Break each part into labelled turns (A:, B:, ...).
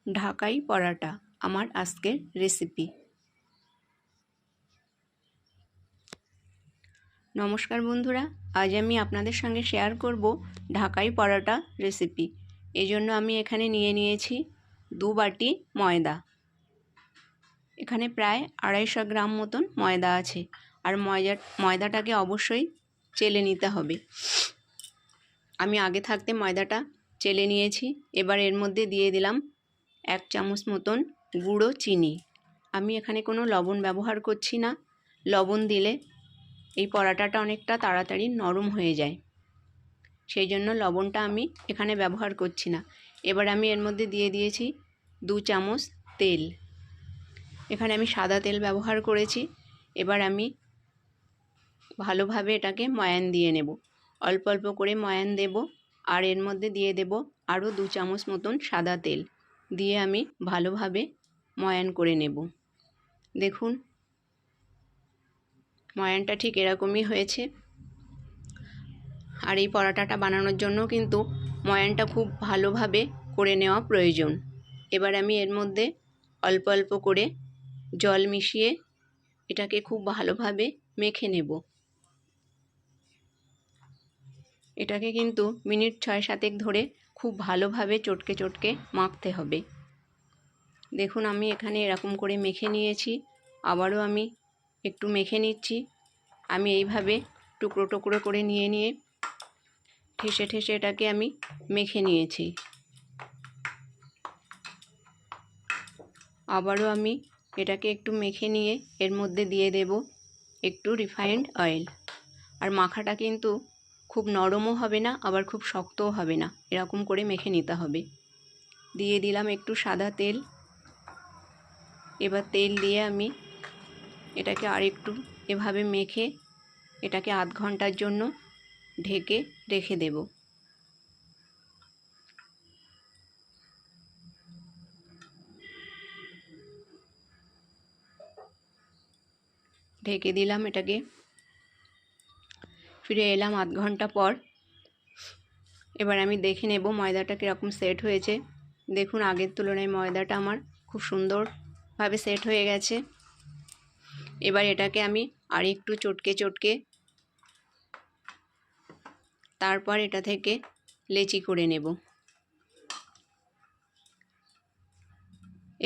A: ঢাকাই পরাটা আমার আজকের রেসিপি। নমস্কার বন্ধুরা, আজ আমি আপনাদের সঙ্গে শেয়ার করব ঢাকাই পরাটা রেসিপি। এই জন্য আমি এখানে নিয়ে নিয়েছি 2 বাটি ময়দা। এখানে প্রায় 250 গ্রাম মতন ময়দা আছে। আর ময়দাটাকে অবশ্যই চেলে নিতে হবে। আমি আগে থাকতে ময়দাটা চেলে নিয়েছি। এবার এর মধ্যে দিয়ে দিলাম 1 চামচ মতন গুঁড়ো চিনি। আমি এখানে কোনো লবণ ব্যবহার করছি না। লবণ দিলে এই পরাটাটা অনেকটা তাড়াতাড়ি নরম হয়ে যায়, সেই জন্য লবণটা আমি এখানে ব্যবহার করছি না। এবার আমি এর মধ্যে দিয়ে দিয়েছি 2 চামচ তেল। এখানে আমি সাদা তেল ব্যবহার করেছি। এবার আমি ভালোভাবে এটাকে ময়ান দিয়ে নেব। অল্প অল্প করে ময়ান দেব। আর এর মধ্যে দিয়ে দেব আরও 2 চামচ মতন সাদা তেল দিয়ে আমি ভালোভাবে ময়ান করে নেব। দেখুন, ময়ানটা ঠিক এরকমই হয়েছে। আর এই পরাটাটা বানানোর জন্য কিন্তু ময়ানটা খুব ভালোভাবে করে নেওয়া প্রয়োজন। এবার আমি এর মধ্যে অল্প অল্প করে জল মিশিয়ে এটাকে খুব ভালোভাবে মেখে নেব। এটাকে কিন্তু মিনিট 6-7 ধরে খুব ভালোভাবে চটকে চটকে মাখতে হবে। দেখুন, আমি এখানে এরকম করে মেখে নিয়েছি। আবারও আমি একটু মেখে নিচ্ছি। আমি এইভাবে টুকরো টুকরো করে নিয়ে ঠেসে ঠেসে এটাকে আমি মেখে নিয়েছি। আবারও আমি এটাকে একটু মেখে নিয়ে এর মধ্যে দিয়ে দেব একটু রিফাইন্ড অয়েল। আর মাখাটা কিন্তু খুব নরমও হবে না, আবার খুব শক্তও হবে না, এরকম করে মেখে নিতে হবে। দিয়ে দিলাম একটু সাদা তেল। এবার তেল দিয়ে আমি এটাকে আরেকটু এভাবে মেখে এটাকে আধ ঘন্টার জন্য ঢেকে রেখে দেব। ঢেকে দিলাম এটাকে। ফিরে এলাম আধ ঘন্টা পর। এবার আমি দেখে নেব ময়দাটা কীরকম সেট হয়েছে। দেখুন, আগের তুলনায় ময়দাটা আমার খুব সুন্দরভাবে সেট হয়ে গেছে। এবার এটাকে আমি আরেকটু চটকে চটকে তারপর এটা থেকে লেচি করে নেব।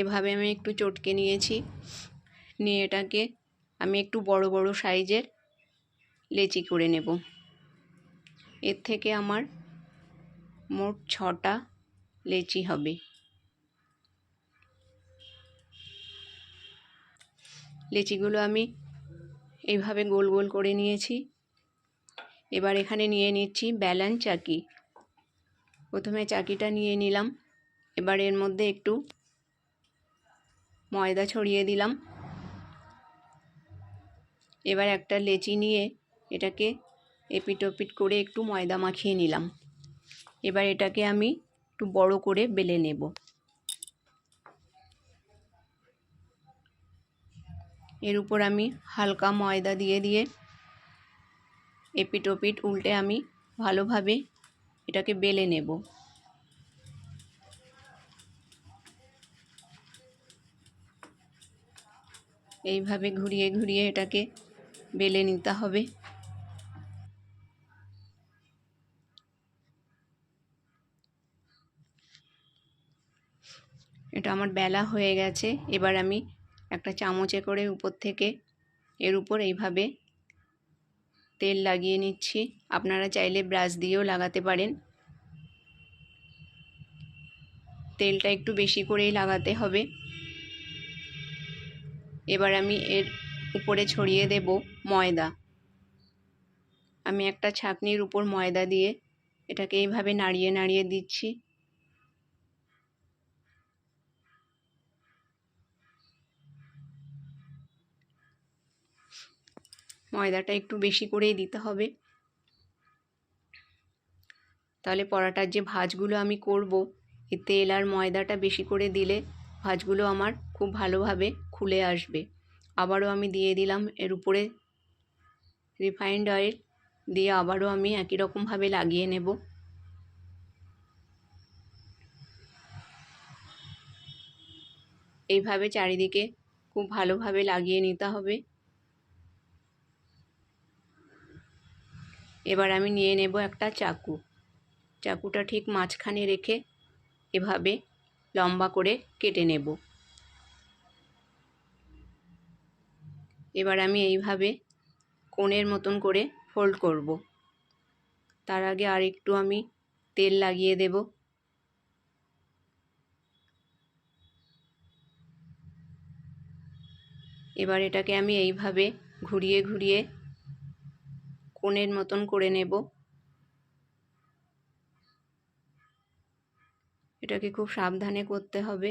A: এভাবে আমি একটু চটকে নিয়েছি। নিয়ে এটাকে আমি একটু বড় বড় সাইজের লেচি করে নেব। এর থেকে আমার মোট 6টা লেচি হবে। লেচিগুলো আমি এইভাবে গোল গোল করে নিয়েছি। এবার এখানে নিয়ে নিচ্ছি বেলন চাকি। প্রথমে চাকিটা নিয়ে নিলাম। এবার এর মধ্যে একটু ময়দা ছড়িয়ে দিলাম। এবার একটা লেচি নিয়ে এটাকে এপিট ওপিট করে একটু ময়দা মাখিয়ে নিলাম। এবার এটাকে আমি একটু বড় করে বেলে নেব। এর উপর আমি হালকা ময়দা দিয়ে এপিট ওপিট উল্টে আমি ভালোভাবে এটাকে বেলে নেব। এইভাবে ঘুরিয়ে ঘুরিয়ে এটাকে বেলে নিতে হবে। এটা আমার বেলা হয়ে গেছে। এবার আমি একটা চামচে করে উপর থেকে এর উপর এইভাবে তেল লাগিয়ে নিচ্ছি। আপনারা চাইলে ব্রাশ দিয়েও লাগাতে পারেন। তেলটা একটু বেশি করেই লাগাতে হবে। এবার আমি এর উপরে ছড়িয়ে দেব ময়দা। আমি একটা ছাঁকনির উপর ময়দা দিয়ে এটাকে এইভাবে নাড়িয়ে নাড়িয়ে দিচ্ছি। ময়দাটা একটু বেশি করেই দিতে হবে, তাহলে পরাটার যে ভাঁজগুলো আমি করব, এই তেল আর ময়দাটা বেশি করে দিলে ভাঁজগুলো আমার খুব ভালোভাবে খুলে আসবে। আবারও আমি দিয়ে দিলাম এর উপরে রিফাইন্ড অয়েল। দিয়ে আবারও আমি একই রকমভাবে লাগিয়ে নেব। এইভাবে চারিদিকে খুব ভালোভাবে লাগিয়ে নিতে হবে। এবার আমি নিয়ে নেব একটা চাকু। চাকুটা ঠিক মাঝখানে রেখে এভাবে লম্বা করে কেটে নেব। এবার আমি এইভাবে কোণের মতন করে ফোল্ড করব। তার আগে আর একটু আমি তেল লাগিয়ে দেব। এবার এটাকে আমি এইভাবে ঘুরিয়ে ঘুরিয়ে কোণের মতন করে নেব। এটাকে খুব সাবধানে করতে হবে।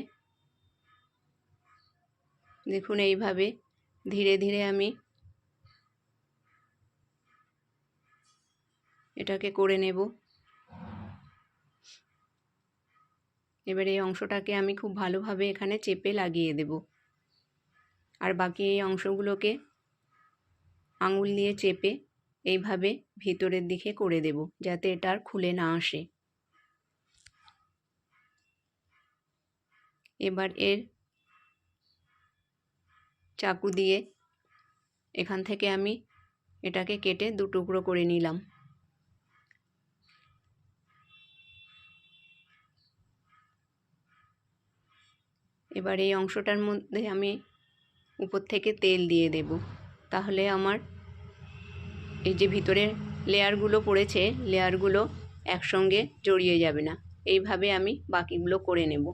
A: দেখুন এইভাবে ধীরে ধীরে আমি এটাকে করে নেব। এবার এই অংশটাকে আমি খুব ভালোভাবে এখানে চেপে লাগিয়ে দেব, আর বাকি এই অংশগুলোকে আঙুল দিয়ে চেপে এইভাবে ভিতরের দিকে করে দেব, যাতে এটা আর খুলে না আসে। এবার এর চাকু দিয়ে এখান থেকে আমি এটাকে কেটে দু টুকরো করে নিলাম। এবার এই অংশটার মধ্যে আমি উপর থেকে তেল দিয়ে দেব, তাহলে আমার এই যে ভিতরে লেয়ারগুলো পড়েছে লেয়ারগুলো একসঙ্গে জড়িয়ে যাবে না। এইভাবে আমি বাকিগুলো করে নেব।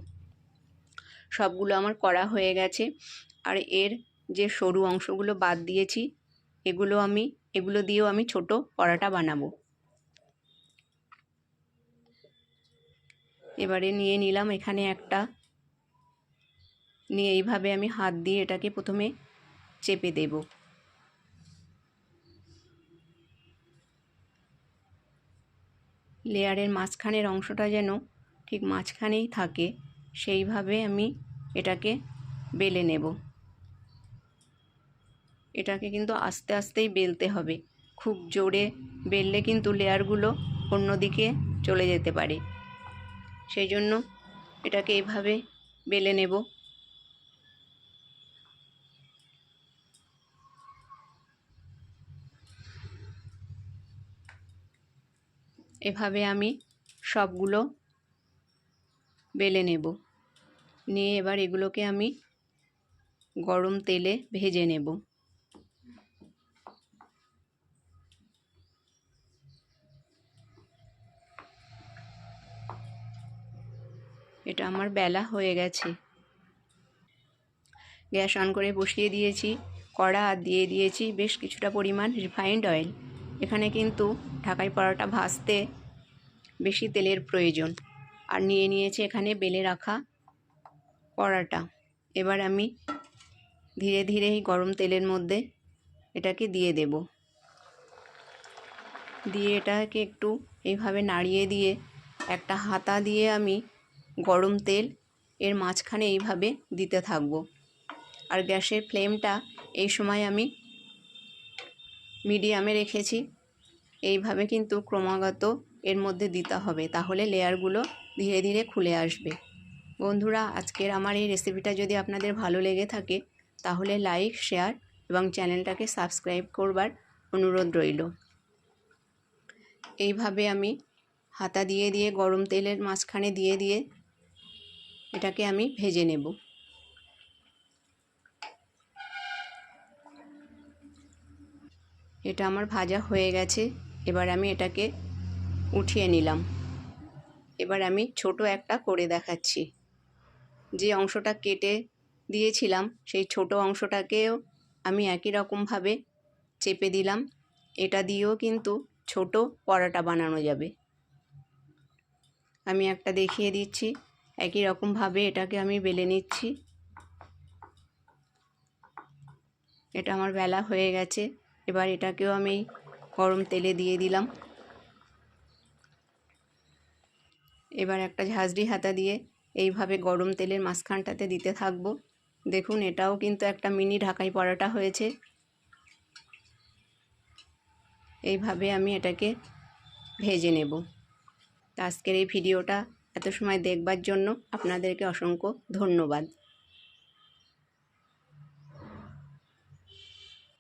A: সবগুলো আমার করা হয়ে গেছে। আর এর যে সরু অংশগুলো বাদ দিয়েছি এগুলো দিয়েও আমি ছোট পরাটা বানাবো। এবারে নিয়ে নিলাম এখানে একটা, নিয়ে এইভাবে আমি হাত দিয়ে এটাকে প্রথমে চেপে দেব। লেয়ারের মাঝখানের অংশটা যেন ঠিক মাঝখানেই থাকে সেইভাবে আমি এটাকে বেলে নেব। এটাকে কিন্তু আস্তে আস্তেই বেলতে হবে, খুব জোরে বেললে কিন্তু লেয়ারগুলো অন্যদিকে চলে যেতে পারে। সেই জন্য এটাকে এইভাবে বেলে নেব। এভাবে আমি সবগুলো বেলে নেব। নিয়ে এবার এগুলোকে আমি গরম তেলে ভেজে নেব। এটা আমার বেলা হয়ে গেছে। গ্যাস অন করে বসিয়ে দিয়েছি কড়া, আর দিয়ে দিয়েছি বেশ কিছুটা পরিমাণ রিফাইন্ড অয়েল। এখানে কিন্তু ঢাকাই পরোটা ভাজতে বেশি তেলের প্রয়োজন। আর নিয়ে নিয়েছি এখানে বেলে রাখা পরোটা। এবার আমি ধীরে ধীরে এই গরম তেলের মধ্যে এটাকে দিয়ে দেব। দিয়ে এটাকে একটু এইভাবে নাড়িয়ে দিয়ে একটা হাতা দিয়ে আমি গরম তেল এর মাঝখানে এইভাবে দিতে থাকবো। আর গ্যাসের ফ্লেমটা এই সময় আমি মিডিয়ামে রেখেছি। এইভাবে কিন্তু ক্রমাগত এর মধ্যে দিতে হবে, তাহলে লেয়ারগুলো ধীরে ধীরে খুলে আসবে। বন্ধুরা, আজকের আমার এই রেসিপিটা যদি আপনাদের ভালো লেগে থাকে তাহলে লাইক, শেয়ার এবং চ্যানেলটাকে সাবস্ক্রাইব করবার অনুরোধ রইল। এইভাবে আমি হাতা দিয়ে দিয়ে গরম তেলের মাঝখানে দিয়ে দিয়ে এটাকে আমি ভেজে নেব। এটা আমার ভাজা হয়ে গেছে। এবার আমি এটাকে উঠিয়ে নিলাম। এবার আমি ছোট একটা করে দেখাচ্ছি। যে অংশটা কেটে দিয়েছিলাম সেই ছোট অংশটাকেও আমি একই রকমভাবে চেপে দিলাম। এটা দিয়েও কিন্তু ছোট পরোটা বানানো যাবে। আমি একটা দেখিয়ে দিচ্ছি। একই রকমভাবে এটাকে আমি বেলে নিচ্ছি। এটা আমার বেলা হয়ে গেছে। এবার এটাকেও আমি গরম তেলে দিয়ে দিলাম। এবার একটা ঝাঁঝরি হাতা দিয়ে এইভাবে গরম তেলের মাঝখানটাতে দিতে থাকবো। দেখুন, এটাও কিন্তু একটা মিনি ঢাকাই পরোটা হয়েছে। এইভাবে আমি এটাকে ভেজে নেব। আজকের এই ভিডিওটা এত সময় দেখবার জন্য আপনাদেরকে অসংখ্য ধন্যবাদ।